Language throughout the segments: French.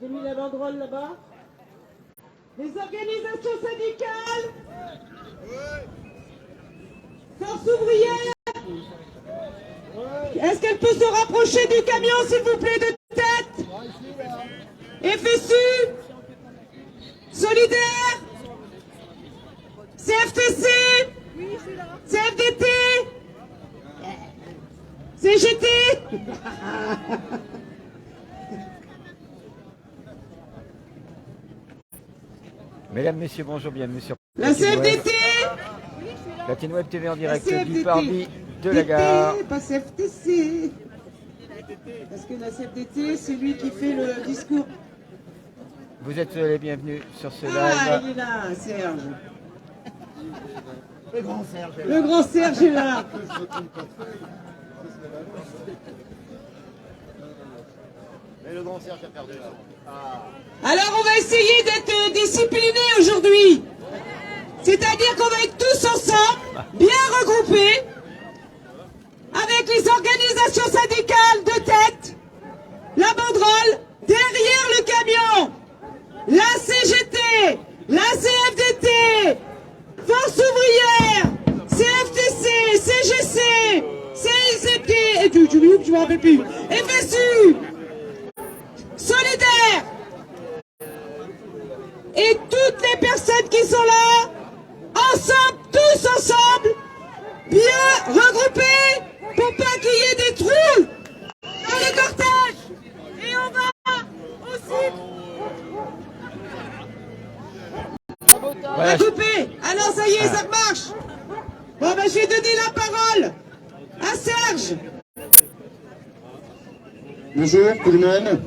J'ai mis la banderole là-bas. Les organisations syndicales. Force ouvrière. Est-ce qu'elle peut se rapprocher du camion, s'il vous plaît, de tête? FSU. Solidaire. CFTC. CFDT. CGT. Mesdames, Messieurs, bonjour, bienvenue sur La CFDT. Platine Web TV en direct CFDT. du parvis de la gare. Pas CFTC. Parce que la CFDT, c'est lui qui fait le discours. Vous êtes les bienvenus sur ce Ah, live. il est là, Serge. Le grand Serge. Le grand Serge est là. Mais le grand Serge a perdu là. Alors, on va essayer d'être disciplinés aujourd'hui. C'est-à-dire qu'on va être tous ensemble, bien regroupés, avec les organisations syndicales de tête, la banderole, derrière le camion, la CGT, la CFDT, Force ouvrière, CFTC, CGC, CICT, et je me rappelle plus, FSU, Solidaire, et toutes les personnes qui sont là, ensemble, tous ensemble, bien regroupés, pour pas qu'il y ait des trous dans les cortèges. Et on va aussi Voilà, regrouper. Alors ça y est, ça marche. Bon ben je vais donner la parole à Serge. Bonjour tout le monde.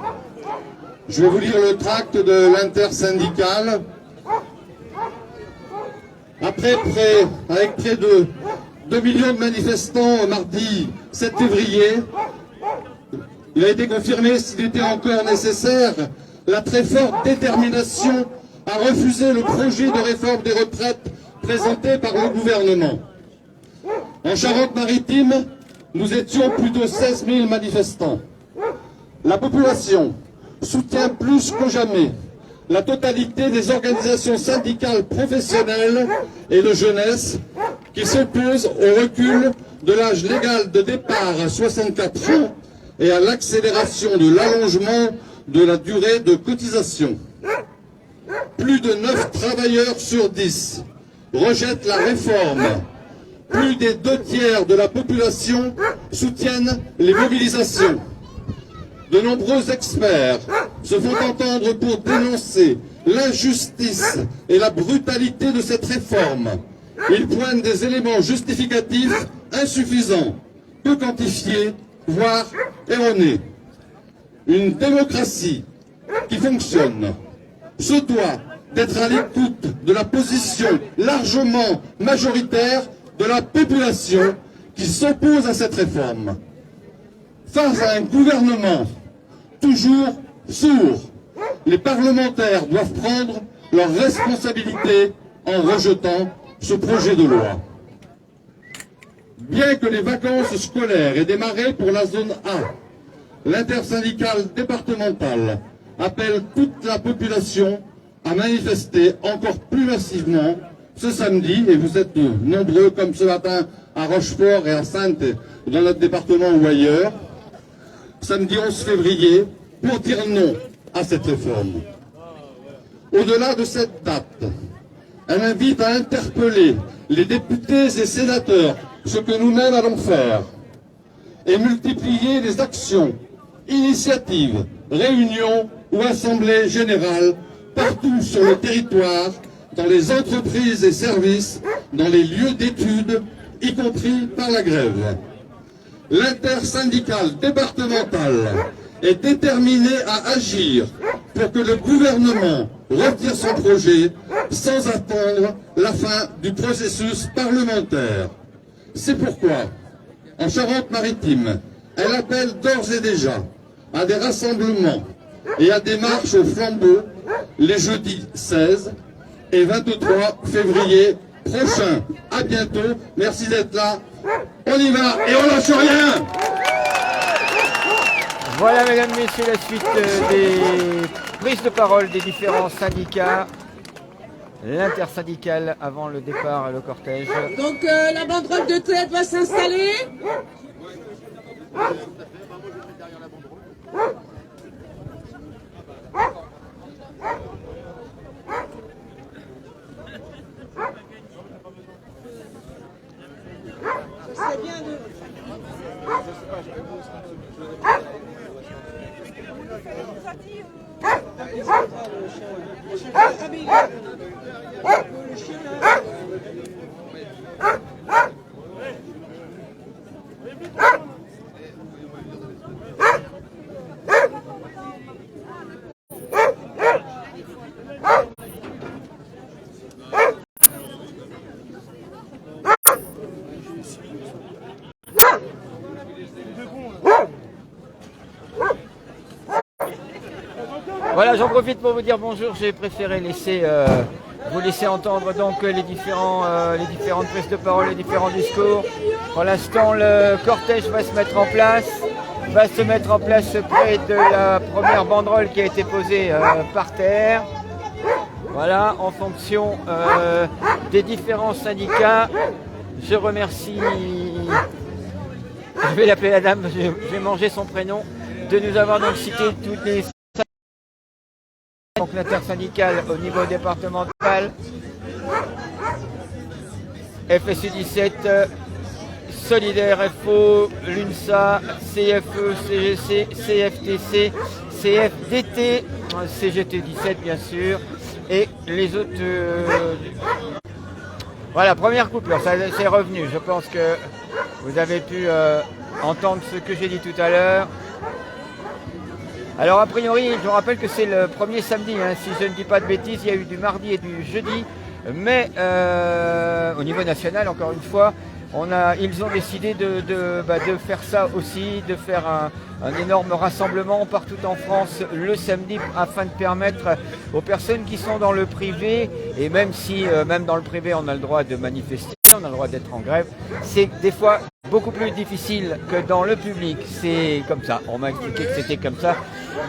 Je vais vous lire le tract de l'intersyndicale. Avec près de 2 millions de manifestants mardi 7 février, il a été confirmé, s'il était encore nécessaire, la très forte détermination à refuser le projet de réforme des retraites présenté par le gouvernement. En Charente-Maritime, nous étions plus de 16 000 manifestants. La population soutient plus que jamais la totalité des organisations syndicales professionnelles et de jeunesse qui s'opposent au recul de l'âge légal de départ à 64 ans et à l'accélération de l'allongement de la durée de cotisation. Plus de 9 travailleurs sur 10 rejettent la réforme. Plus des 2/3 de la population soutiennent les mobilisations. De nombreux experts se font entendre pour dénoncer l'injustice et la brutalité de cette réforme. Ils pointent des éléments justificatifs insuffisants, peu quantifiés, voire erronés. Une démocratie qui fonctionne se doit d'être à l'écoute de la position largement majoritaire de la population qui s'oppose à cette réforme. Face à un gouvernement toujours sourd, les parlementaires doivent prendre leurs responsabilités en rejetant ce projet de loi. Bien que les vacances scolaires aient démarré pour la zone A, l'intersyndicale départementale appelle toute la population à manifester encore plus massivement ce samedi, et vous êtes nombreux comme ce matin à Rochefort et à Saintes, dans notre département ou ailleurs, samedi 11 février, pour dire non à cette réforme. Au-delà de cette date, elle invite à interpeller les députés et sénateurs, ce que nous-mêmes allons faire, et multiplier les actions, initiatives, réunions ou assemblées générales partout sur le territoire, dans les entreprises et services, dans les lieux d'études, y compris par la grève. L'intersyndicale départementale est déterminée à agir pour que le gouvernement retire son projet sans attendre la fin du processus parlementaire. C'est pourquoi, en Charente-Maritime, elle appelle d'ores et déjà à des rassemblements et à des marches au flambeau les jeudis 16 et 23 février prochains. À bientôt, merci d'être là. On y va et on lâche rien. Voilà, mesdames, messieurs, la suite des prise de parole des différents syndicats, l'intersyndicale avant le départ et le cortège. Donc la banderole de tête va s'installer. Ça serait bien de... Voilà, j'en profite pour vous dire bonjour. J'ai préféré vous laisser entendre donc les différentes prises de parole, les différents discours. Pour l'instant, le cortège va se mettre en place près de la première banderole qui a été posée par terre. Voilà, en fonction des différents syndicats. Je remercie, je vais l'appeler la dame, je vais manger son prénom, de nous avoir donc cité toutes les donc l'intersyndicale au niveau départemental, FSU 17, Solidaire FO, l'UNSA, CFE, CGC, CFTC, CFDT, CGT 17 bien sûr, et les autres. Voilà, première coupure, ça c'est revenu. Je pense que vous avez pu entendre ce que j'ai dit tout à l'heure. Alors a priori, je vous rappelle que c'est le premier samedi, hein, si je ne dis pas de bêtises, il y a eu du mardi et du jeudi, mais au niveau national, encore une fois, ils ont décidé de faire ça aussi, de faire un énorme rassemblement partout en France le samedi afin de permettre aux personnes qui sont dans le privé, et même si même dans le privé on a le droit de manifester, on a le droit d'être en grève, c'est des fois beaucoup plus difficile que dans le public, c'est comme ça, on m'a expliqué que c'était comme ça.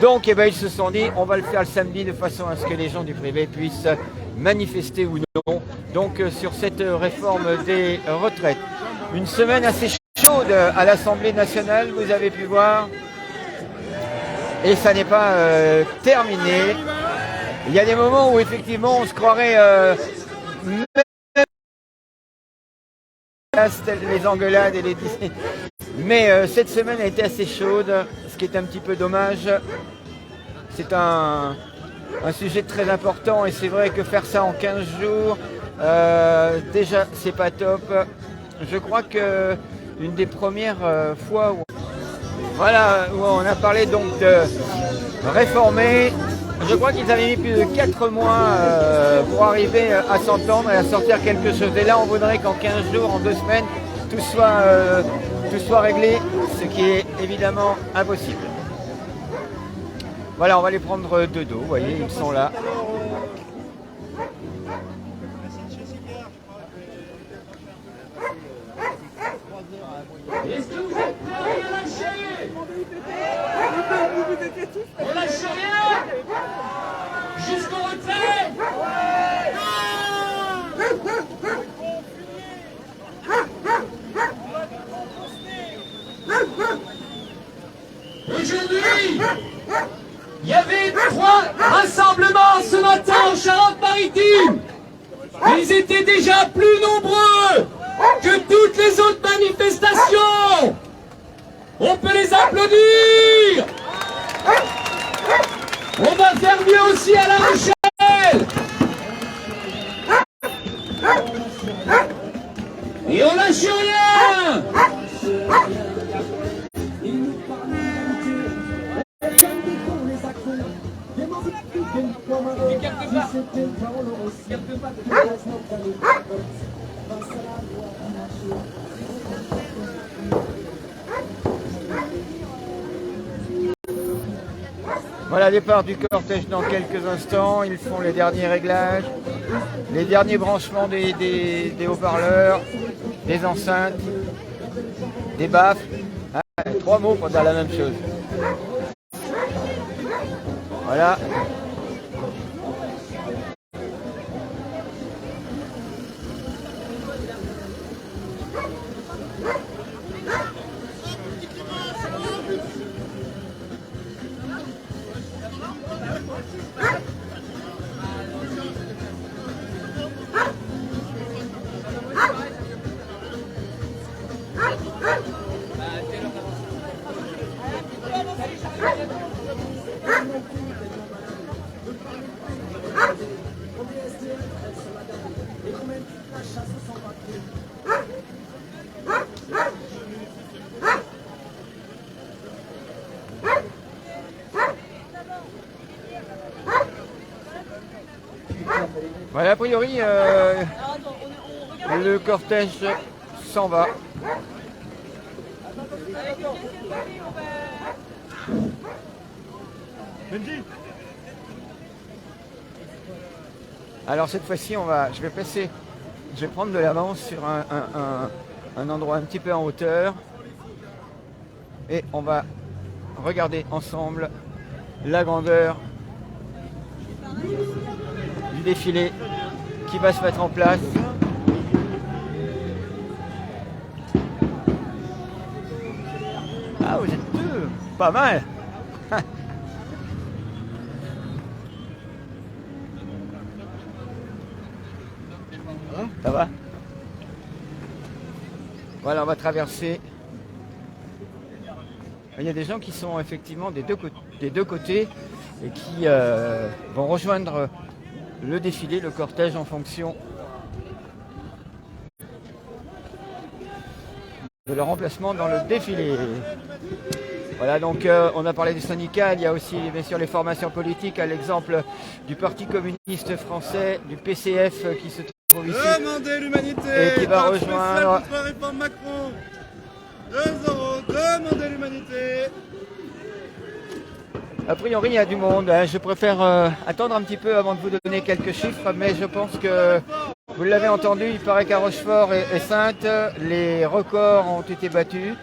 Donc ils se sont dit on va le faire le samedi de façon à ce que les gens du privé puissent manifester ou non. Donc sur cette réforme des retraites. Une semaine assez chaude à l'Assemblée nationale, vous avez pu voir. Et ça n'est pas terminé. Il y a des moments où effectivement on se croirait les engueulades et les... Mais cette semaine a été assez chaude, ce qui est un petit peu dommage. C'est un sujet très important et c'est vrai que faire ça en 15 jours, déjà c'est pas top. Je crois que une des premières fois où on a parlé donc de réformer, je crois qu'ils avaient mis plus de 4 mois pour arriver à s'entendre et à sortir quelque chose. Et là on voudrait qu'en 15 jours, en 2 semaines, tout soit réglé, ce qui est évidemment impossible. Voilà, on va les prendre de dos, vous voyez, ils sont là. Est-ce que vous êtes prêts à rien lâcher? On lâche rien jusqu'au retrait. Aujourd'hui, il y avait 3 rassemblements ce matin en Charente-Maritime. Ils étaient déjà plus nombreux que toutes les autres manifestations. On peut les applaudir. On va faire mieux aussi à La Rochelle. Et on lâche rien. Voilà, départ du cortège dans quelques instants. Ils font les derniers réglages, les derniers branchements des haut-parleurs, des enceintes, des baffes. 3 mots pour dire la même chose. Voilà. Voilà, a priori, le cortège s'en va. Alors cette fois-ci, je vais prendre de l'avance sur un endroit un petit peu en hauteur et on va regarder ensemble la grandeur du défilé qui va se mettre en place. Ah, vous êtes deux, pas mal. Ça va? Voilà, on va traverser. Il y a des gens qui sont effectivement des deux côtés et qui vont rejoindre le défilé, le cortège en fonction de leur emplacement dans le défilé. Voilà, donc on a parlé des syndicats, il y a aussi bien sûr les formations politiques, à l'exemple du Parti communiste français, du PCF qui se trouve ici Demandez l'humanité et qui va rejoindre. contre la réforme Macron. 2 euros, demandez l'humanité. A priori, il y a du monde. Je préfère attendre un petit peu avant de vous donner quelques chiffres, mais je pense que vous l'avez entendu, il paraît qu'à Rochefort et Saintes, les records ont été battus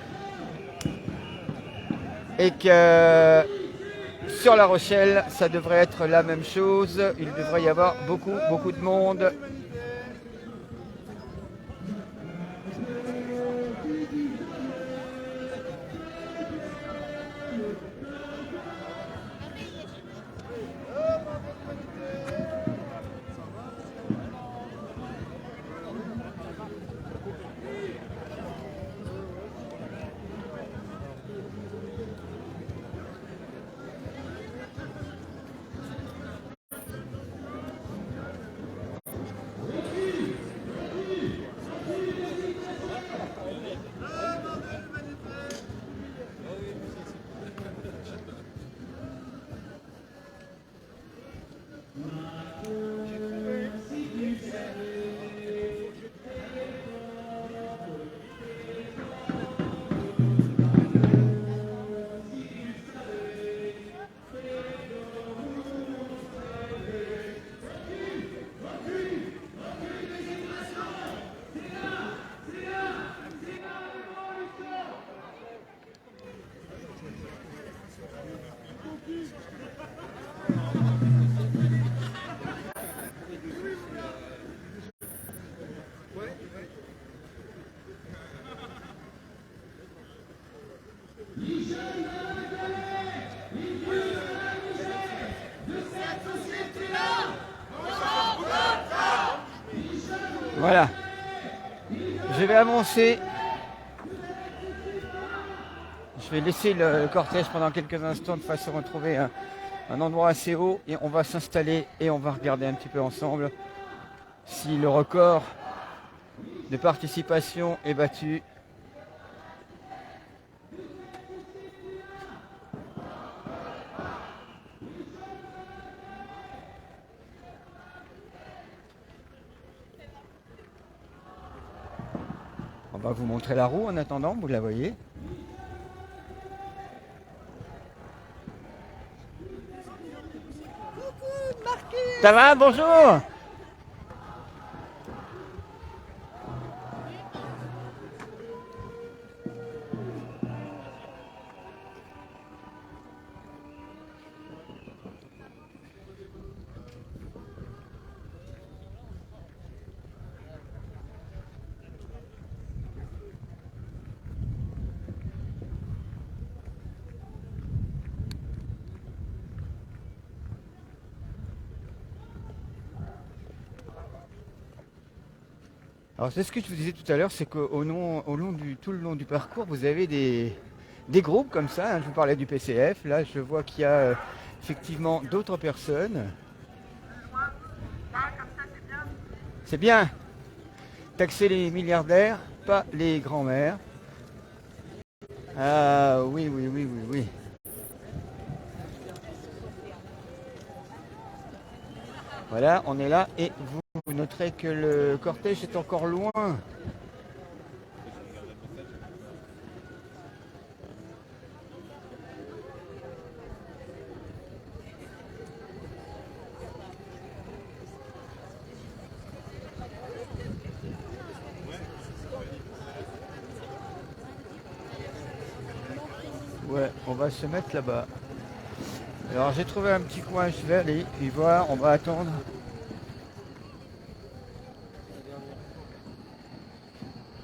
et que sur La Rochelle, ça devrait être la même chose. Il devrait y avoir beaucoup de monde. Voilà. Je vais avancer. Je vais laisser le cortège pendant quelques instants de façon à retrouver un endroit assez haut et on va s'installer et on va regarder un petit peu ensemble si le record de participation est battu. On va vous montrer la roue en attendant, vous la voyez. Ça va, bonjour. Alors c'est ce que je vous disais tout à l'heure, c'est tout le long du parcours, vous avez des groupes comme ça, hein. Je vous parlais du PCF, là je vois qu'il y a effectivement d'autres personnes. C'est bien, taxer les milliardaires, pas les grands-mères. Ah oui. Voilà, on est là et vous noterez que le cortège est encore loin. Ouais, on va se mettre là-bas. Alors j'ai trouvé un petit coin, je vais aller y voir, on va attendre.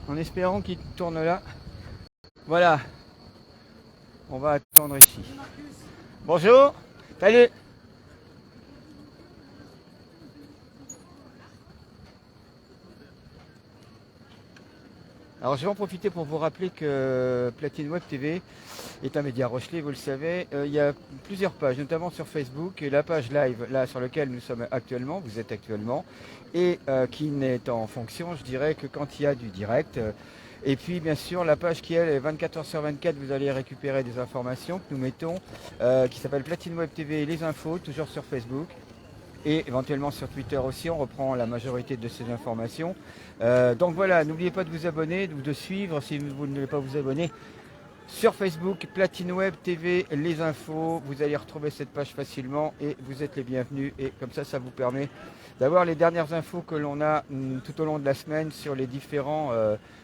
En espérant qu'il tourne là. Voilà. On va attendre ici. Bonjour. Salut. Alors je vais en profiter pour vous rappeler que Platine Web TV est un média Rochelais, vous le savez. Il y a plusieurs pages, notamment sur Facebook, et la page live, là sur laquelle nous sommes actuellement, vous êtes actuellement, et qui n'est en fonction, je dirais, que quand il y a du direct. Et puis bien sûr la page qui elle est 24h/24, vous allez récupérer des informations que nous mettons, qui s'appelle Platine Web TV et les infos, toujours sur Facebook. Et éventuellement sur Twitter aussi, on reprend la majorité de ces informations. Donc voilà, n'oubliez pas de vous abonner, de suivre si vous ne voulez pas vous abonner. Sur Facebook, Platine Web TV, les infos, vous allez retrouver cette page facilement et vous êtes les bienvenus. Et comme ça vous permet d'avoir les dernières infos que l'on a tout au long de la semaine sur les différents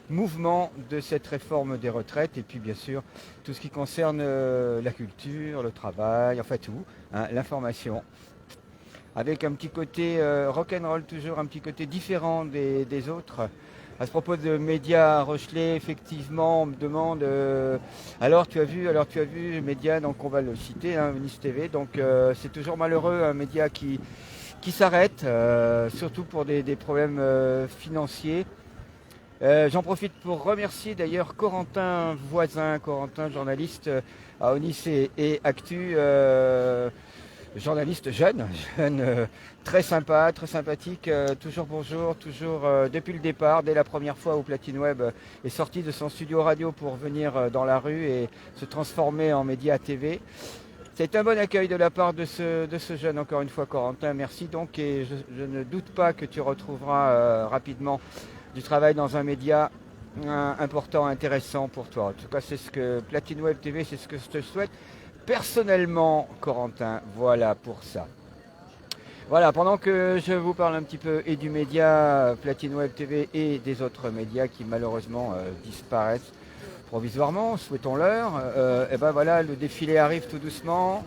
mouvements de cette réforme des retraites. Et puis bien sûr, tout ce qui concerne la culture, le travail, enfin tout, hein, l'information. Avec un petit côté rock'n'roll, toujours un petit côté différent des autres. À ce propos de médias Rochelais, effectivement, on me demande alors tu as vu, média, donc on va le citer, hein, Nice TV. Donc c'est toujours malheureux un média qui s'arrête, surtout pour des problèmes financiers. J'en profite pour remercier d'ailleurs Corentin Voisin, Corentin, journaliste à Onis et Actu. Journaliste jeune, très sympa, très sympathique, toujours bonjour, toujours depuis le départ, dès la première fois où Platine Web est sorti de son studio radio pour venir dans la rue et se transformer en média TV. C'est un bon accueil de la part de ce jeune, encore une fois Corentin, merci donc, et je ne doute pas que tu retrouveras rapidement du travail dans un média important, intéressant pour toi. En tout cas, c'est ce que Platine Web TV, c'est ce que je te souhaite. Personnellement, Corentin, voilà pour ça. Voilà, pendant que je vous parle un petit peu et du média Platine Web TV et des autres médias qui malheureusement disparaissent provisoirement, souhaitons-leur, et ben voilà, le défilé arrive tout doucement.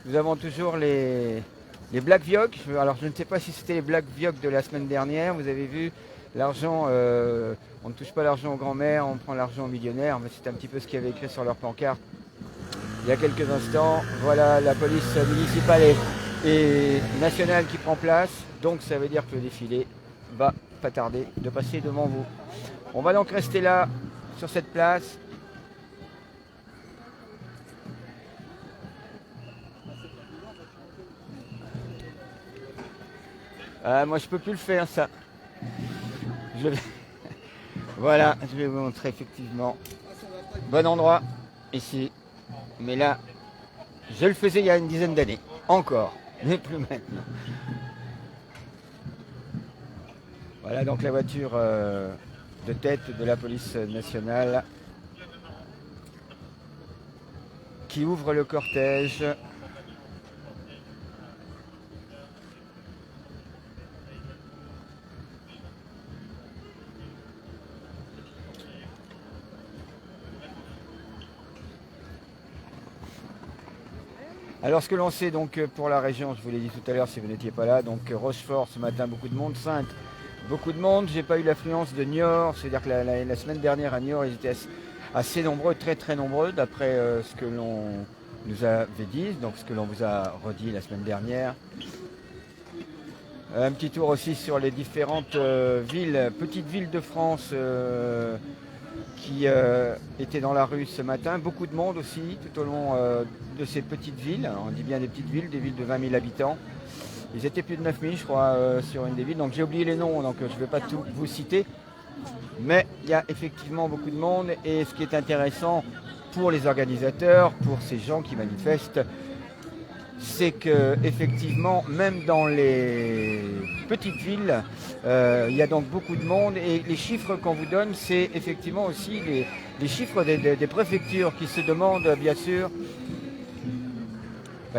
Nous avons toujours les Black Vioc. Alors je ne sais pas si c'était les Black Vioc de la semaine dernière, vous avez vu l'argent, on ne touche pas l'argent aux grands-mères, on prend l'argent aux millionnaires, mais c'est un petit peu ce qu'il y avait écrit sur leur pancarte. Il y a quelques instants, voilà la police municipale et nationale qui prend place. Donc ça veut dire que le défilé va pas tarder de passer devant vous. On va donc rester là, sur cette place. Moi je peux plus le faire ça. Voilà, je vais vous montrer effectivement. Bon endroit, ici. Mais là, je le faisais il y a une dizaine d'années. Encore, mais plus maintenant. Voilà donc la voiture de tête de la police nationale qui ouvre le cortège. Alors ce que l'on sait donc pour la région, je vous l'ai dit tout à l'heure si vous n'étiez pas là, donc Rochefort ce matin beaucoup de monde, Saintes beaucoup de monde, j'ai pas eu l'affluence de Niort, c'est-à-dire que la semaine dernière à Niort ils étaient assez nombreux, très nombreux d'après ce que l'on nous avait dit, donc ce que l'on vous a redit la semaine dernière. Un petit tour aussi sur les différentes villes, petites villes de France qui étaient dans la rue ce matin. Beaucoup de monde aussi tout au long de ces petites villes. On dit bien des petites villes, des villes de 20 000 habitants. Ils étaient plus de 9 000 je crois sur une des villes. Donc j'ai oublié les noms, donc je ne vais pas tout vous citer. Mais il y a effectivement beaucoup de monde. Et ce qui est intéressant pour les organisateurs, pour ces gens qui manifestent, c'est que effectivement, même dans les petites villes, il y a donc beaucoup de monde et les chiffres qu'on vous donne, c'est effectivement aussi les chiffres des préfectures qui se demandent bien sûr,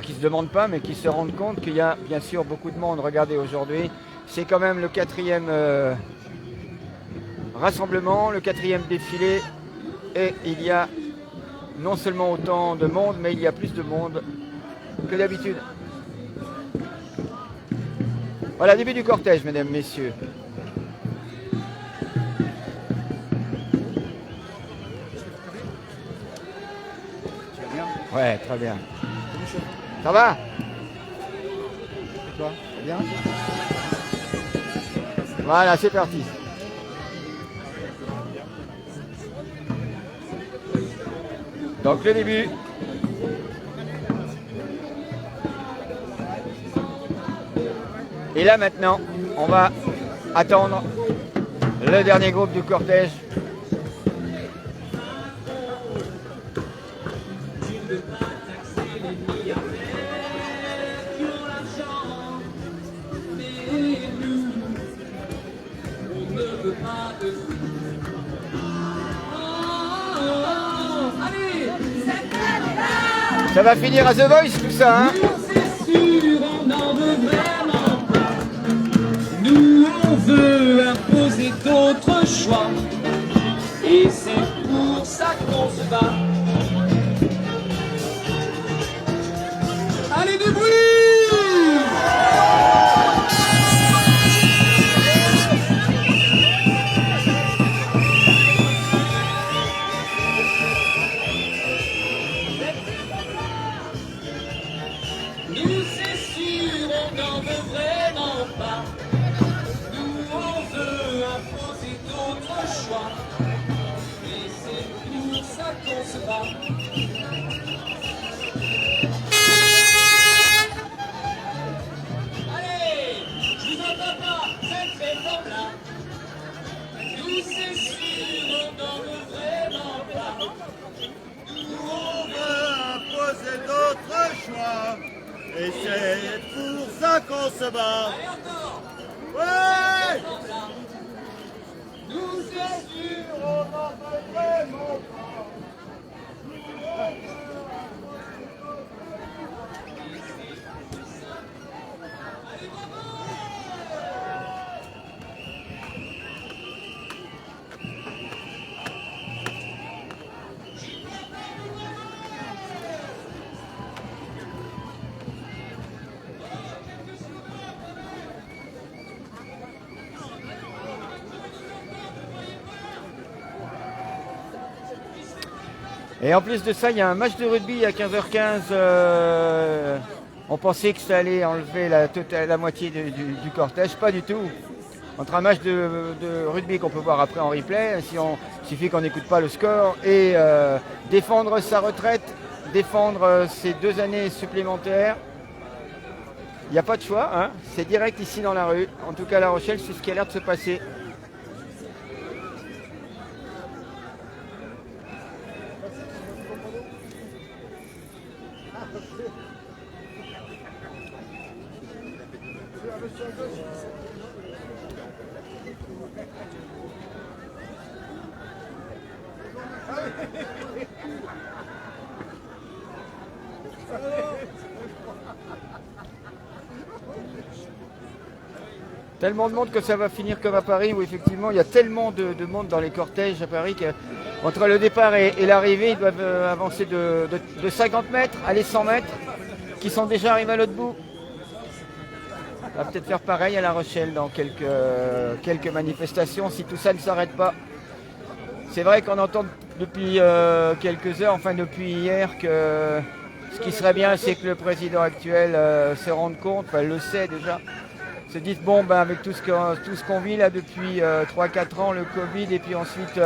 qui ne se demandent pas, mais qui se rendent compte qu'il y a bien sûr beaucoup de monde. Regardez, aujourd'hui, c'est quand même le 4e rassemblement, le 4e défilé, et il y a non seulement autant de monde, mais il y a plus de monde que d'habitude. Voilà, début du cortège, mesdames, messieurs. Tu vas bien? Ouais, très bien. Ça va? Et toi? Ça va bien? Voilà, c'est parti. Donc le début. Et là maintenant, on va attendre le dernier groupe du cortège. Ça va finir à The Voice tout ça, hein? C'est sûr, on n'en veut vraiment pas. Nous, on veut imposer d'autres choix. Et c'est pour ça qu'on se bat. Allez, du bruit! Nous, c'est sûr, on n'en veut vraiment pas. Nous, on veut imposer d'autres choix. Et c'est pour ça qu'on se bat. Allez, je vous entends pas, cette réforme-là. Nous, c'est sûr, on n'en veut vraiment pas. On veut imposer d'autres choix. Et c'est pour ça qu'on se bat. Allez, encore. Ouais! Nous, c'est sûr, On en veut vraiment pas. Et en plus de ça, il y a un match de rugby à 15h15. On pensait que ça allait enlever la moitié du cortège. Pas du tout. Entre un match de rugby qu'on peut voir après en replay, il suffit qu'on n'écoute pas le score, et défendre sa retraite, défendre ses 2 années supplémentaires. Il n'y a pas de choix, hein. C'est direct ici dans la rue. En tout cas, à La Rochelle, c'est ce qui a l'air de se passer. Tellement de monde que ça va finir comme à Paris, où effectivement il y a tellement de monde dans les cortèges à Paris qu'entre le départ et l'arrivée, ils doivent avancer de 50 mètres, aller 100 mètres, qui sont déjà arrivés à l'autre bout. On va peut-être faire pareil à La Rochelle dans quelques manifestations, si tout ça ne s'arrête pas. C'est vrai qu'on entend depuis quelques heures, enfin depuis hier, que ce qui serait bien, c'est que le président actuel se rende compte, enfin le sait déjà, se disent bon, ben, avec tout ce qu'on vit là depuis 3-4 ans, le Covid et puis ensuite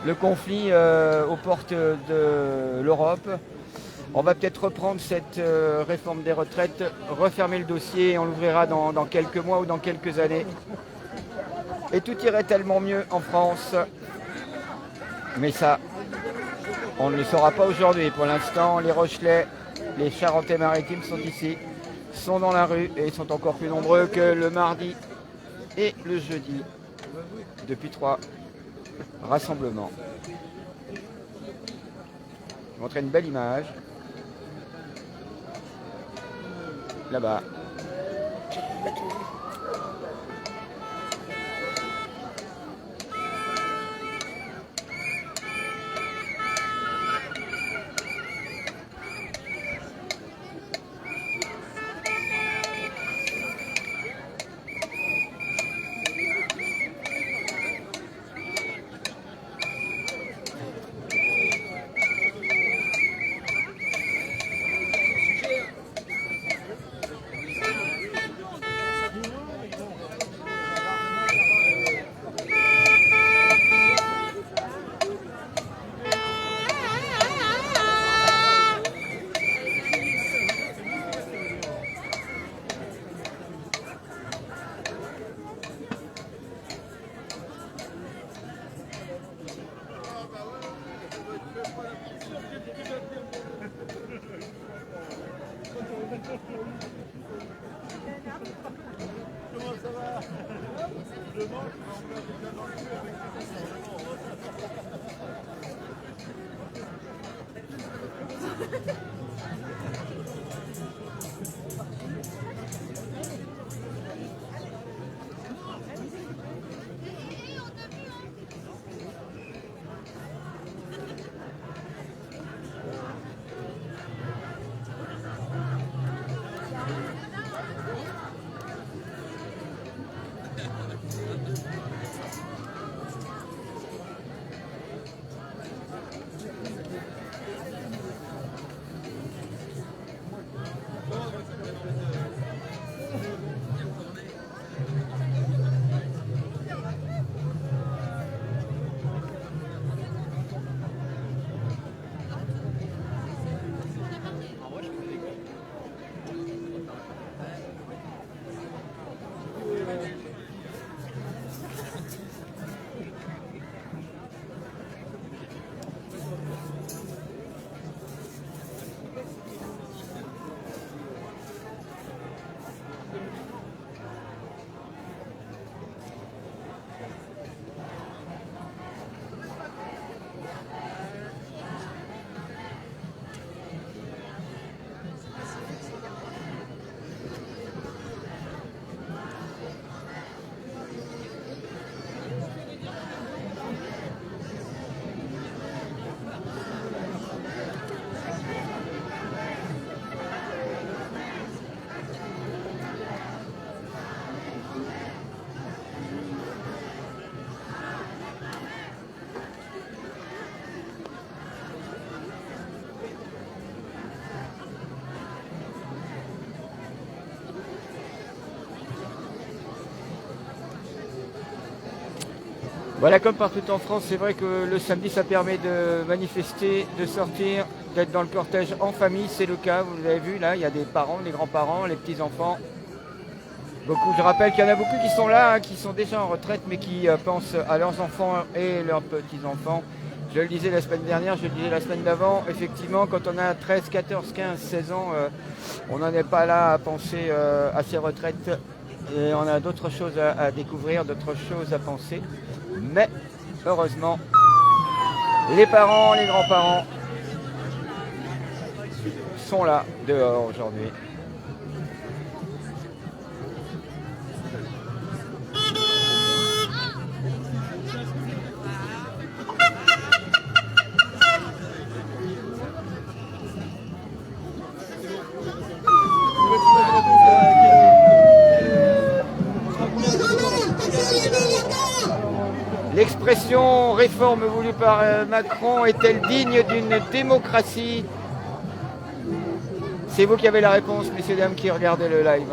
le conflit aux portes de l'Europe, on va peut-être reprendre cette réforme des retraites, refermer le dossier et on l'ouvrira dans quelques mois ou dans quelques années. Et tout irait tellement mieux en France. Mais ça, on ne le saura pas aujourd'hui. Pour l'instant, les Rochelais Les Charentais-Maritimes sont ici, sont dans la rue et sont encore plus nombreux que le mardi et le jeudi depuis 3 rassemblements. Je vais montrer une belle image. Là-bas. Voilà, comme partout en France, c'est vrai que le samedi, ça permet de manifester, de sortir, d'être dans le cortège en famille. C'est le cas, vous l'avez vu, là, il y a des parents, des grands-parents, les petits-enfants. Beaucoup, je rappelle qu'il y en a beaucoup qui sont là, hein, qui sont déjà en retraite, mais qui pensent à leurs enfants et leurs petits-enfants. Je le disais la semaine dernière, je le disais la semaine d'avant, effectivement, quand on a 13, 14, 15, 16 ans, on n'en est pas là à penser à ses retraites. Et on a d'autres choses à découvrir, d'autres choses à penser. Mais, heureusement, les parents, les grands-parents sont là, dehors aujourd'hui. L'expression réforme voulue par Macron est-elle digne d'une démocratie? C'est vous qui avez la réponse, messieurs et dames qui regardez le live.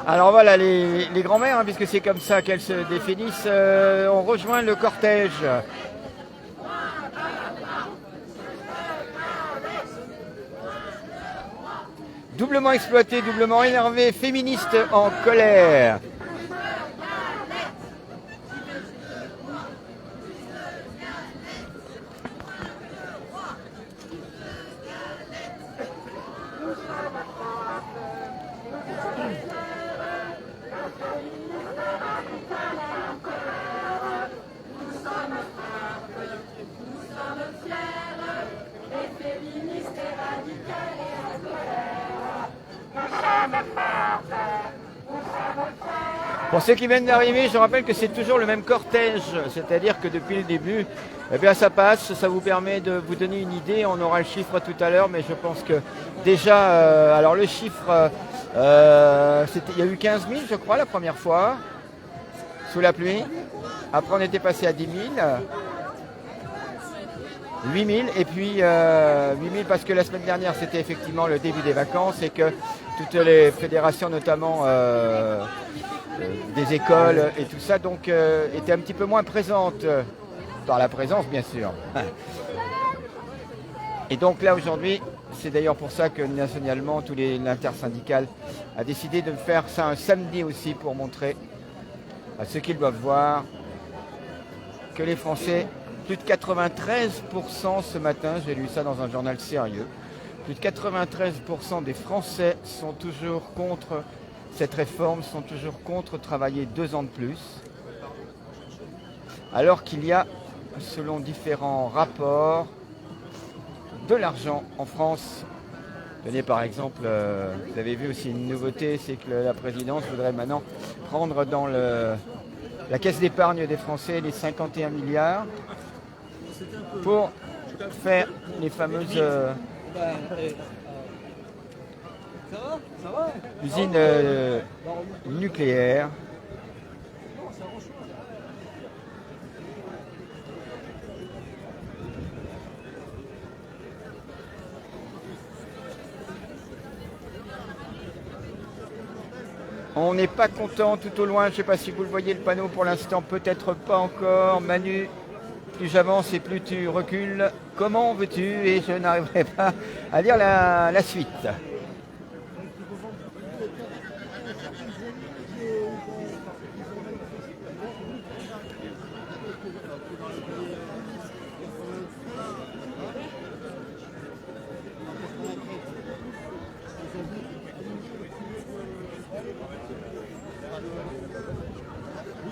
Alors voilà, les grands-mères, hein, puisque c'est comme ça qu'elles se définissent, ont rejoint le cortège. Doublement exploité, doublement énervé, féministe en colère. Pour ceux qui viennent d'arriver, je rappelle que c'est toujours le même cortège, c'est-à-dire que depuis le début, eh bien ça passe, ça vous permet de vous donner une idée, on aura le chiffre tout à l'heure, mais je pense que déjà, alors le chiffre, il y a eu 15 000 je crois la première fois, sous la pluie, après on était passé à 10 000, 8 000 et puis 8 000 parce que la semaine dernière c'était effectivement le début des vacances et que toutes les fédérations notamment des écoles et tout ça donc étaient un petit peu moins présentes par la présence bien sûr. Et donc là aujourd'hui c'est d'ailleurs pour ça que nationalement l'intersyndical a décidé de faire ça un samedi aussi pour montrer à ceux qui doivent voir que les Français, plus de 93% ce matin, j'ai lu ça dans un journal sérieux, plus de 93% des Français sont toujours contre cette réforme, sont toujours contre travailler 2 ans de plus, alors qu'il y a, selon différents rapports, de l'argent en France. Tenez par exemple, vous avez vu aussi une nouveauté, c'est que la présidence voudrait maintenant prendre dans la caisse d'épargne des Français les 51 milliards pour faire les fameuses usines nucléaires. On n'est pas content tout au loin, je ne sais pas si vous le voyez le panneau pour l'instant, peut-être pas encore. Manu, plus j'avance et plus tu recules. Comment veux-tu? Et je n'arriverai pas à lire la suite.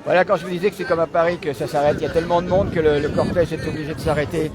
Voilà, quand je vous disais que c'est comme à Paris que ça s'arrête, il y a tellement de monde que le cortège est obligé de s'arrêter.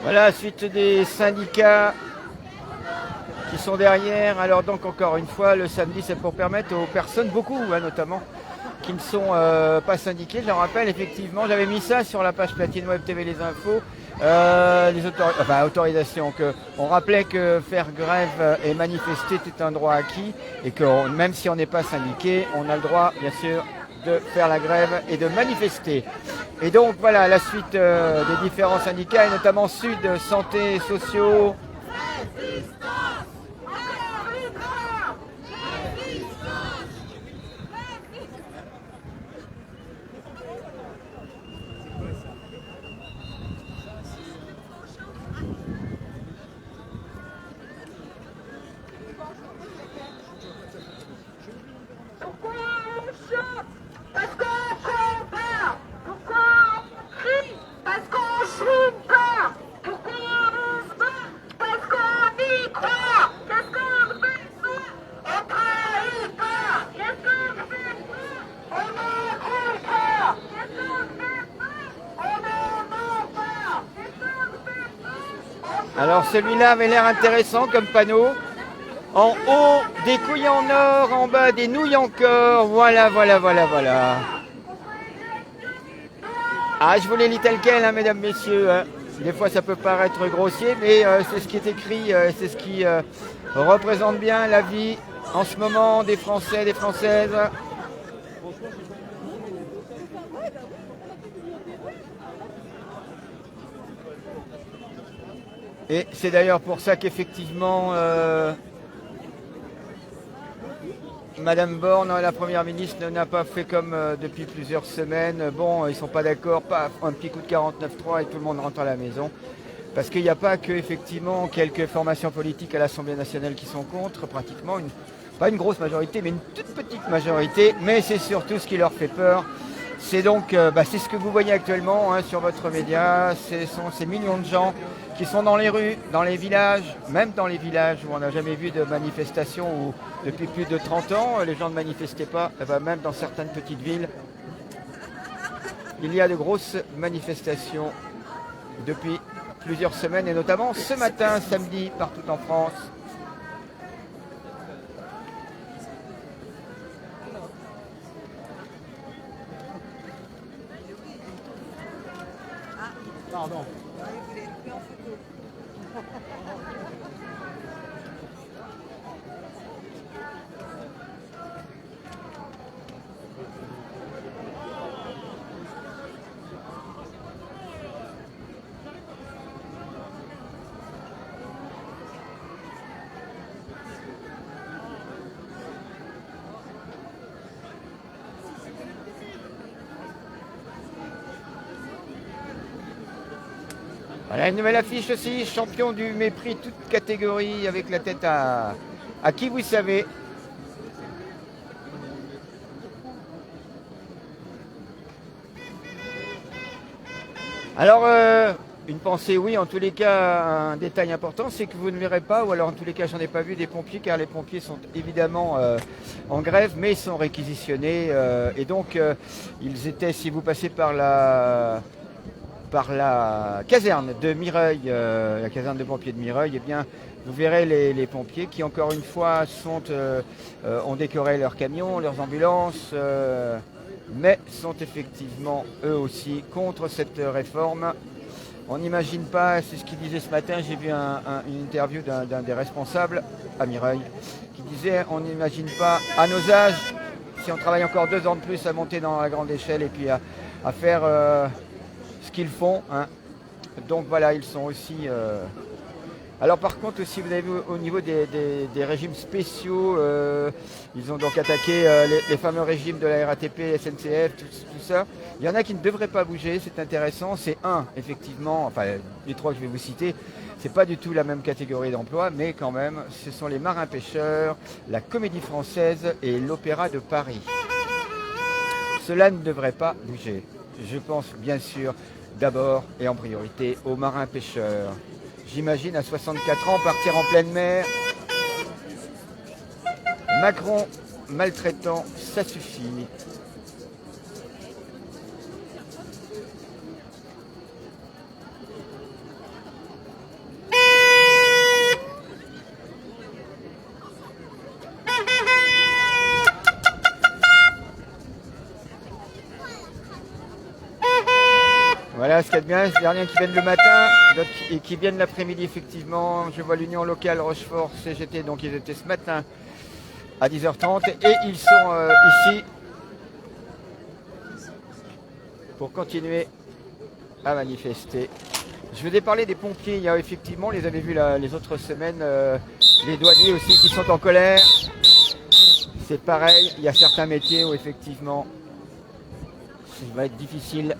Voilà, suite des syndicats qui sont derrière. Alors donc encore une fois, le samedi c'est pour permettre aux personnes, beaucoup notamment, qui ne sont pas syndiquées. Je le rappelle, effectivement, j'avais mis ça sur la page Platine Web TV Les Infos. Autorisation. On rappelait que faire grève et manifester est un droit acquis et que même si on n'est pas syndiqué, on a le droit, bien sûr, de faire la grève et de manifester. Et donc voilà la suite des différents syndicats, et notamment Sud, Santé, Sociaux. Alors celui-là avait l'air intéressant comme panneau. En haut, des couilles en or, en bas, des nouilles encore. Voilà. Ah, je vous les lis tel quel, hein, mesdames, messieurs. Hein. Des fois, ça peut paraître grossier, mais c'est ce qui est écrit, c'est ce qui représente bien la vie en ce moment des Français, des Françaises. Et c'est d'ailleurs pour ça qu'effectivement, Madame Borne, la Première ministre, n'a pas fait comme depuis plusieurs semaines. Bon, ils ne sont pas d'accord, pas un petit coup de 49.3 et tout le monde rentre à la maison. Parce qu'il n'y a pas que effectivement quelques formations politiques à l'Assemblée nationale qui sont contre, pratiquement, pas une grosse majorité, mais une toute petite majorité. Mais c'est surtout ce qui leur fait peur. C'est donc, c'est ce que vous voyez actuellement hein, sur votre média. Ce sont ces millions de gens qui sont dans les rues, dans les villages, même dans les villages où on n'a jamais vu de manifestation, où depuis plus de 30 ans, les gens ne manifestaient pas, même dans certaines petites villes. Il y a de grosses manifestations depuis plusieurs semaines, et notamment ce matin, samedi, partout en France. Pardon. Voilà une nouvelle affiche aussi, champion du mépris, toute catégorie, avec la tête à qui vous savez. Alors, une pensée, oui, en tous les cas, un détail important, c'est que vous ne verrez pas, ou alors en tous les cas, j'en ai pas vu des pompiers, car les pompiers sont évidemment en grève, mais ils sont réquisitionnés, et donc, ils étaient, si vous passez par la caserne de Mireuil, la caserne de pompiers de Mireuil, eh bien, vous verrez les pompiers qui, encore une fois, ont décoré leurs camions, leurs ambulances, mais sont effectivement, eux aussi, contre cette réforme. On n'imagine pas, c'est ce qu'il disait ce matin, j'ai vu une interview d'un des responsables à Mireuil, qui disait, on n'imagine pas, à nos âges, si on travaille encore 2 ans de plus, à monter dans la grande échelle et puis à faire... ce qu'ils font, hein. Donc voilà, ils sont aussi... Alors par contre aussi, vous avez vu au niveau des régimes spéciaux, ils ont donc attaqué les fameux régimes de la RATP, SNCF, tout ça. Il y en a qui ne devraient pas bouger, c'est intéressant. C'est effectivement, enfin les 3 que je vais vous citer, c'est pas du tout la même catégorie d'emploi, mais quand même, ce sont les marins-pêcheurs, la Comédie Française et l'Opéra de Paris. Cela ne devrait pas bouger. Je pense bien sûr d'abord et en priorité aux marins-pêcheurs. J'imagine à 64 ans partir en pleine mer. Macron maltraitant, ça suffit. Voilà, ce qu'il y a de bien, il n'y a rien qui viennent le matin et qui viennent l'après-midi, effectivement. Je vois l'Union locale Rochefort CGT, donc ils étaient ce matin à 10h30 et ils sont ici pour continuer à manifester. Je vous ai parlé des pompiers, il y a effectivement, on les avait vus les autres semaines, les douaniers aussi qui sont en colère. C'est pareil, il y a certains métiers où effectivement ça va être difficile.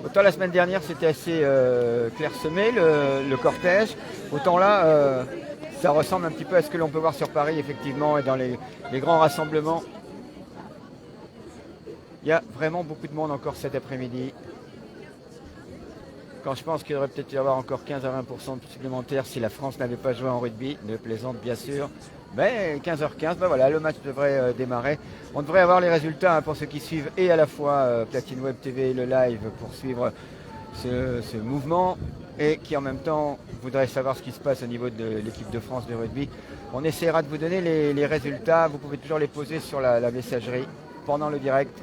Autant la semaine dernière c'était assez clairsemé le cortège, autant là ça ressemble un petit peu à ce que l'on peut voir sur Paris effectivement et dans les grands rassemblements. Il y a vraiment beaucoup de monde encore cet après-midi. Quand je pense qu'il devrait peut-être y avoir encore 15 à 20% supplémentaires si la France n'avait pas joué en rugby, de plaisante bien sûr. Mais 15h15, ben voilà, le match devrait démarrer. On devrait avoir les résultats pour ceux qui suivent et à la fois Platine Web TV et le live pour suivre ce mouvement et qui en même temps voudraient savoir ce qui se passe au niveau de l'équipe de France de rugby. On essaiera de vous donner les résultats. Vous pouvez toujours les poser sur la messagerie pendant le direct.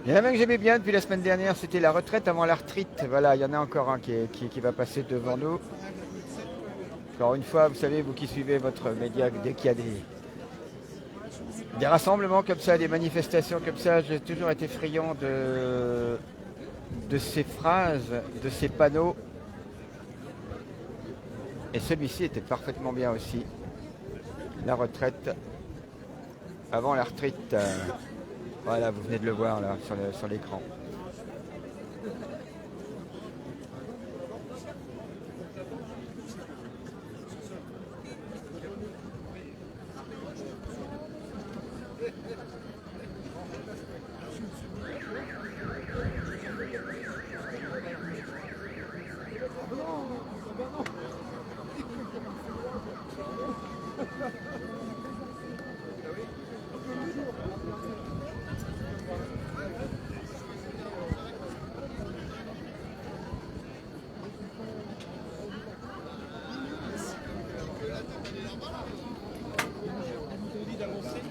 Il y en a un que j'aimais bien depuis la semaine dernière, c'était la retraite avant la retraite. Voilà, il y en a encore un qui va passer devant nous. Encore une fois, vous savez, vous qui suivez votre média, dès qu'il y a des rassemblements comme ça, des manifestations comme ça, j'ai toujours été friand de ces phrases, de ces panneaux. Et celui-ci était parfaitement bien aussi. La retraite avant la retraite. Voilà, vous venez de le voir là sur l'écran.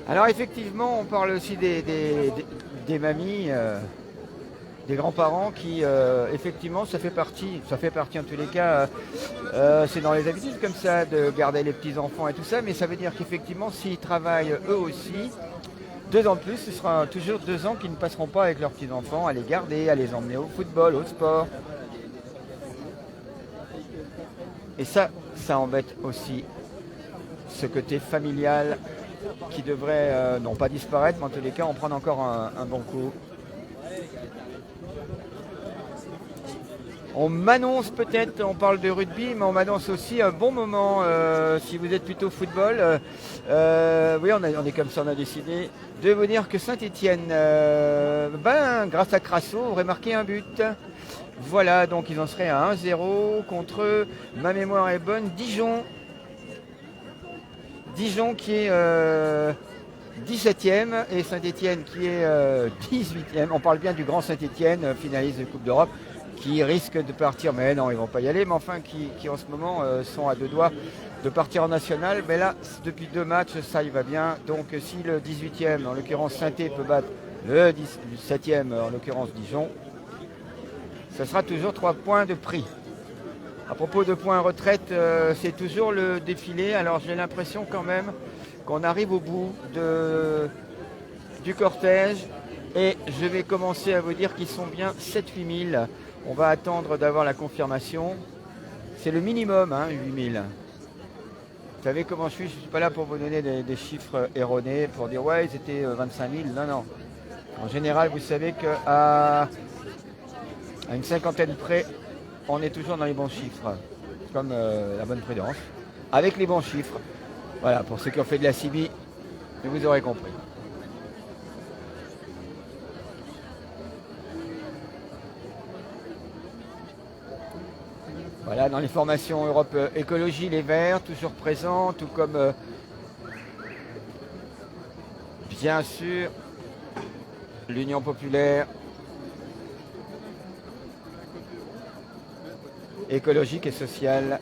Alors effectivement, on parle aussi des mamies, des grands-parents qui, effectivement, ça fait partie en tous les cas, c'est dans les habitudes comme ça de garder les petits-enfants et tout ça, mais ça veut dire qu'effectivement, s'ils travaillent eux aussi, 2 ans de plus, ce sera toujours 2 ans qu'ils ne passeront pas avec leurs petits-enfants à les garder, à les emmener au football, au sport. Et ça embête aussi ce côté familial qui devrait, non pas disparaître, mais en tous les cas en prendre encore un bon coup. On m'annonce peut-être, on parle de rugby, mais on m'annonce aussi un bon moment, si vous êtes plutôt football. Oui, on est comme ça, on a décidé de vous dire que Saint-Étienne, grâce à Crasso, aurait marqué un but. Voilà, donc ils en seraient à 1-0 contre, ma mémoire est bonne, Dijon. Dijon qui est 17e et Saint-Étienne qui est 18e. On parle bien du grand Saint-Étienne, finaliste de Coupe d'Europe, qui risque de partir, mais non, ils ne vont pas y aller, mais enfin qui en ce moment sont à 2 doigts de partir en national. Mais là, depuis 2 matchs, ça y va bien. Donc si le 18e, en l'occurrence Saint-Étienne, peut battre le 17e, en l'occurrence Dijon, ça sera toujours 3 points de prix. À propos de points retraite, c'est toujours le défilé. Alors j'ai l'impression quand même qu'on arrive au bout du cortège. Et je vais commencer à vous dire qu'ils sont bien 7-8 000. On va attendre d'avoir la confirmation. C'est le minimum, hein, 8 000. Vous savez comment je suis suis pas là pour vous donner des chiffres erronés, pour dire ouais, ils étaient 25 000. Non, non. En général, vous savez qu'à une cinquantaine près, on est toujours dans les bons chiffres. Comme la bonne prudence. Avec les bons chiffres. Voilà, pour ceux qui ont fait de la CIBI, vous aurez compris. Voilà, dans les formations Europe Écologie, les Verts, toujours présents, tout comme, bien sûr, l'Union Populaire, écologique et sociale.